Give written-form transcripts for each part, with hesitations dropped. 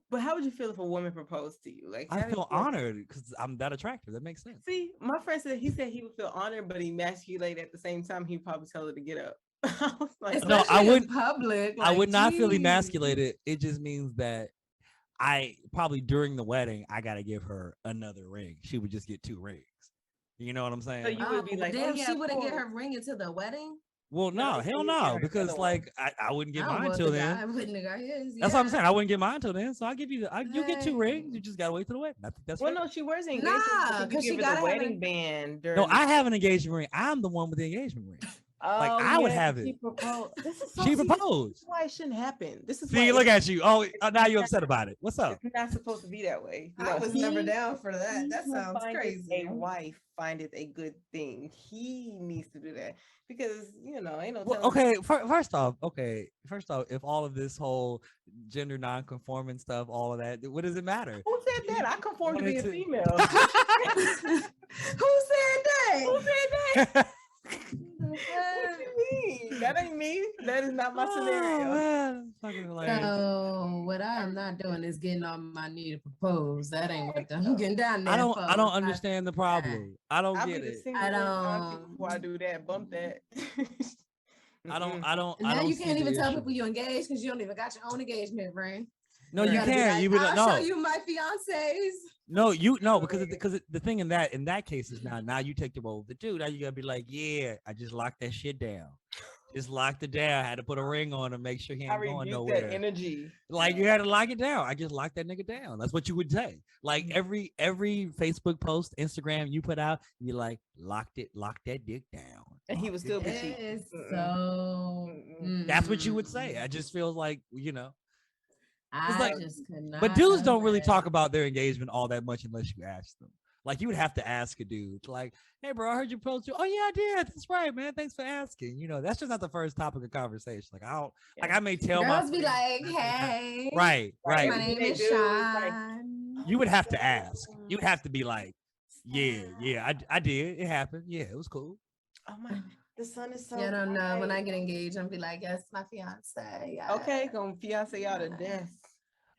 But how would you feel if a woman proposed to you? Like, I how do you feel feel? honored because I'm that attractive. That makes sense. See, my friend said he would feel honored, but emasculate at the same time. He'd probably tell her to get up. I was like, No, I Especially in wouldn't. public. I Like, would not feel geez. emasculated. It just means that I probably during the wedding I gotta give her another ring. She would just get 2 rings. You know what I'm so saying? you Oh, would be like, oh damn, yeah, she of wouldn't get course. her ring into the wedding. Well, No, no, he said hell he'd get no, her another because one. like I wouldn't get I don't mine want till the then. guy with nigga his. That's what I'm Yeah. saying. I wouldn't get mine till then, so I'll give you you get 2 rings. You Hey. just gotta wait till the wedding. I think that's Well, fair. no, she wears an engagement. I Nah, think you because she give her the gotta have wedding a. band No, during the. I have an engagement ring. I'm the one with the engagement ring. Like Oh I would yeah, have she it. proposed. This is so. She See, this is proposed. why it shouldn't happen. This is See, why look at you. Oh, now you're upset about it. What's up? it's not supposed to be that way. I No, was never down for that. he That who sounds findeth crazy. a wife findeth a good thing. He needs to do that because ain't no Well, telling. okay, first off, if all of this whole gender non-conforming stuff, all of that, what does it matter? Who said that? I conform to Wanted be a to- female. Who said that? Who said that? The What fuck? you mean? That ain't me. That is not my Oh, scenario. man, it's fucking hilarious. So what I am not doing is getting on my knee to propose. That ain't what I'm getting down there I don't for. I don't understand the problem. I don't I'll be get the it. single I one around people don't. before I do that. Bump that. I don't Mm-mm. I don't And I now don't you see can't the even tell issue. people you engaged because you don't even got your own engagement ring. No, Right. you gotta be can't. like, You would I'll no. show you my fiance's. No, because the thing in that case is now you take the role of the dude. Now you gotta be like, yeah, I just locked that shit down. Just locked it down. I had to put a ring on to make sure he I ain't going rebuke that nowhere. energy. Like you had to lock it down. I just locked that nigga down. That's what you would say. Like Mhm. every Facebook post, Instagram you put out, you like locked that dick down. And he Locked would it still be down. cheating. It's Mm-mm. so. Mm-mm. That's what you would say. I just feels like it's I like, just could not. but dudes don't really talk imagine. about their engagement all that much unless you ask them. Like you would have to ask a dude, like, "Hey, bro, I heard you propose to." Oh yeah, I did. That's right, man. Thanks for asking. That's just not the first topic of conversation. Like I don't, like Yeah. I may tell my Girls be friends, like, "Hey, right, Right. right. my And then name they is do. It's like, Sean." You would have to ask. You would have to be like, yeah, I did. It happened. Yeah, it was cool. oh my, the sun is so You don't know. When I bright. get engaged, I'm be like, "Yes, my fiance." Yeah. Okay, gonna fiance y'all to death.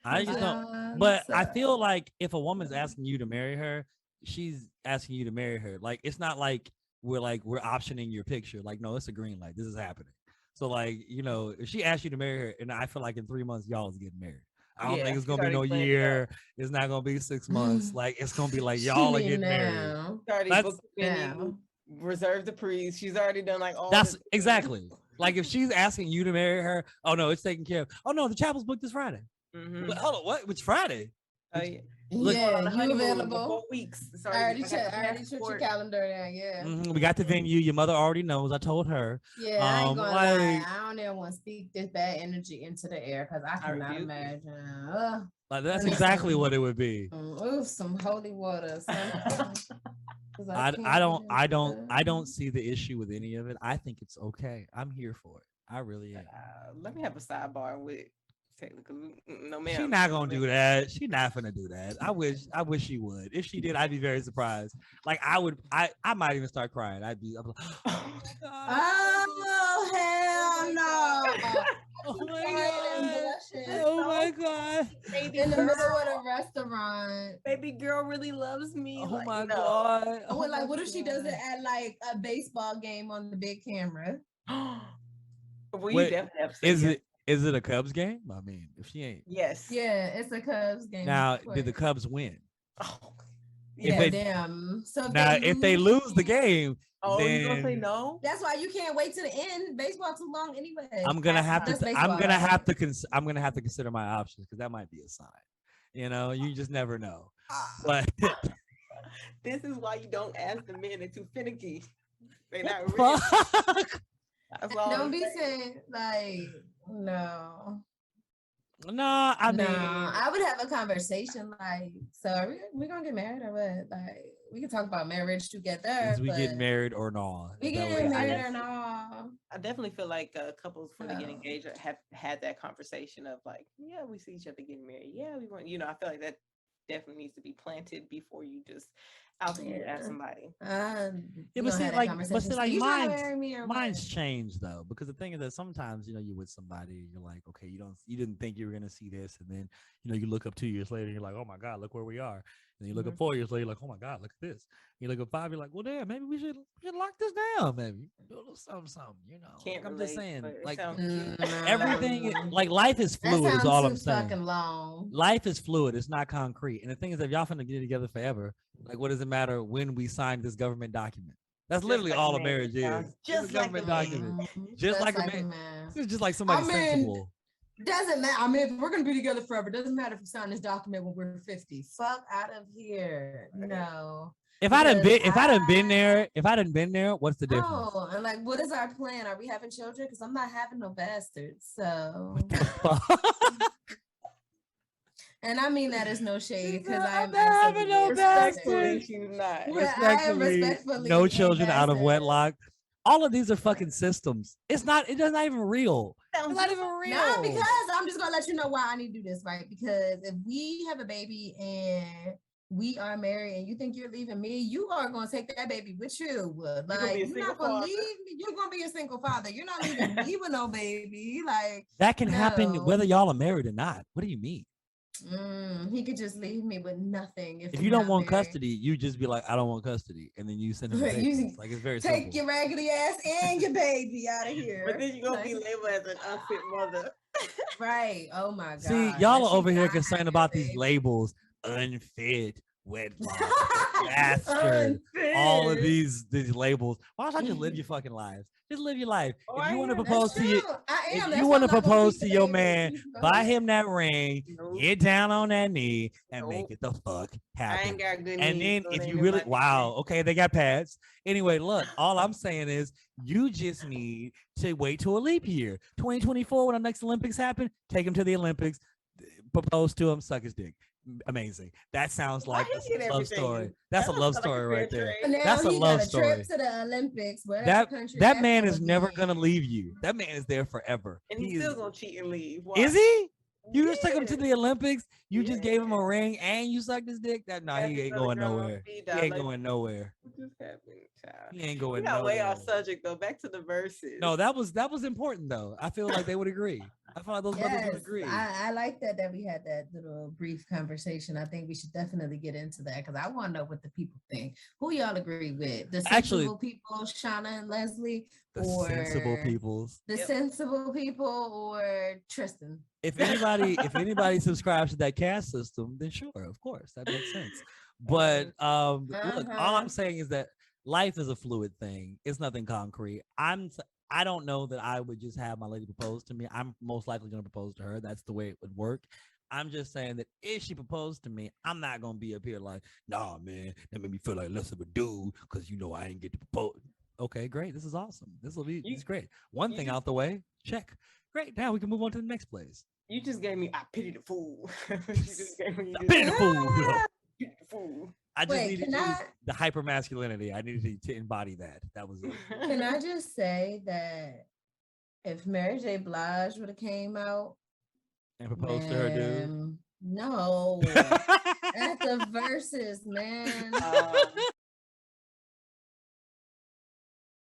I just don't. But I feel like if a woman's asking you to marry her, she's asking you to marry her. Like it's not like we're optioning your picture. Like no, it's a green light. This is happening. So like if she asks you to marry her, and I feel like in 3 months y'all is getting married. I don't think Yeah, it's she's gonna be already no planned it out. year. It's not gonna be 6 months. Like it's gonna be like She y'all are need getting married. now. She's already That's booked the venue, Now. reserved the priest. She's already done like all that's the things. exactly like if she's asking you to marry her. Oh no, it's taken care of. Oh no, the chapel's booked this Friday. Mhm. Hold on, what? Which Friday? Oh, yeah. Look- Going on Yeah, the you honeymoon for available? 4 weeks. It's I already, already I got checked. the I already checked your passport. calendar there. Yeah. We got the venue. Your mother already knows. I told her. Yeah, I ain't gonna lie. Like, I don't ever want to speak this bad energy into the air because I I cannot rebuke it. imagine. like that's Let me exactly see. what it would be. Ooh, some holy water. Something. 'Cause I can't don't see the issue with any of it. I think it's okay. I'm here for it. I really am. Let me have a sidebar with technically. No, She ma'am. not gonna do that. She not gonna do that. I wish she would. If she did, I'd be very surprised. Like I might even start crying. I'd be like, oh my god. Oh hell no! Oh my Crying and god. blushing Oh my god. Baby in the middle of girl, the restaurant. baby girl really loves me. Oh Like, my no. god. Oh, Oh like, my what if she does it God. at like a baseball game on the big camera? Well, you Wait, definitely have to say is yes. is it a Cubs game? I mean, if she ain't Yes. Yeah, it's a Cubs game. now, of did the course. Cubs win? Oh, If Yeah, it damn. So if they lose the game, oh, you gonna say then no? that's why you can't wait to the end. Baseball too long anyway. I'm gonna have That's to baseball, I'm gonna right? have to I'm gonna have to consider my options because that might be a sign. You just never know. But This is why you don't ask the men. They're too finicky. They're not real. fuck. That's all. Don't I'm be saying. saying like no. No, I No, mean, I would have a conversation like, so are we gonna get married or what? Like, we can talk about marriage together, is we but get married or not? we Is that what getting it married is? or not? I definitely feel like couples when they get Oh. engaged have had that conversation of like, yeah, we see each other getting married. Yeah, we want. I feel like that definitely needs to be planted before you just out there to ask somebody. Yeah, but see, like mine's changed though, because the thing is that sometimes you're with somebody, and you're like, okay, you didn't think you were gonna see this, and then you look up 2 years later, and you're like, oh my god, look where we are. And you look up 4 years later, you're like, oh my god, look at this. You look up 5, you're like, well, damn, maybe we should lock this down, maybe do a little something. Can't I'm relate, just saying, like everything, like life is fluid. Is all I'm saying. Fucking long. Life is fluid. It's not concrete. And the thing is, if y'all finna get together forever, like, what does it matter when we sign this government document? That's literally all a marriage is. Just like a document. Just like a man. It's just like somebody sensible. Doesn't matter. If we're gonna be together forever, doesn't matter if we sign this document when we're 50. Fuck out of here. No. If I done been there, what's the difference? Oh, and like, what is our plan? Are we having children? Because I'm not having no bastards. So. What the fuck? And I mean that is no shade, because I'm not having no bastards. Respectfully, no children out of wedlock. All of these are fucking systems. It's not even real. It's not even real. No, because I'm just gonna let you know why I need to do this, right? Because if we have a baby and we are married and you think you're leaving me, you are gonna take that baby with you. Like, you're not gonna leave me. You're gonna be a single father. You're not leaving me with no baby. Like, that can happen whether y'all are married or not. What do you mean? He could just leave me with nothing. If you don't want custody, you just be like, I don't want custody, and then you send him. Like, it's very simple. Take your raggedy ass and your baby out of here. But then you're gonna be labeled as an unfit mother. Right. Oh my god. See, y'all are over here concerned about these labels: unfit, wedlock, bastard, all of these labels. Why don't I just live your fucking lives? Just live your life. If you want to propose to your man, buy him that ring, get down on that knee, and make it the fuck happen. I ain't got good and then if you really, okay, they got pads. Anyway, look, all I'm saying is you just need to wait till a leap year. 2024, when the next Olympics happen, take him to the Olympics, propose to him, suck his dick. Amazing. That sounds like a love story. That's a love story right there. That's a love story. Trip to the Olympics. That man is never gonna leave you. That man is there forever. And he's still gonna cheat and leave. Why? Is he? You just took him to the Olympics. You just gave him a ring and you sucked his dick. He ain't going nowhere. He ain't going nowhere. He ain't going nowhere. Way off subject though. Back to the verses. No, that was important though. I feel like they would agree. I feel like those brothers would agree. I like that we had that little brief conversation. I think we should definitely get into that because I want to know what the people think. Who y'all agree with? The sensible people, Shauna and Leslie, or sensible peoples? The sensible people or Tristan? If anybody subscribes to that caste system, then sure, of course, that makes sense. But look, all I'm saying is that life is a fluid thing. It's nothing concrete. I don't know that I would just have my lady propose to me. I'm most likely going to propose to her. That's the way it would work. I'm just saying that if she proposed to me, I'm not going to be up here like, nah, man, that made me feel like less of a dude because, I ain't get to propose. Okay, great. This is awesome. This will be great. One thing out the way. Check. Great. Now we can move on to the next place. You just gave me, I pity the fool. I pity the fool. I just needed to use the hyper masculinity. I needed to embody that. That was it. Can I just say that if Mary J. Blige would have came out and proposed to her dude? No. At the verses, man.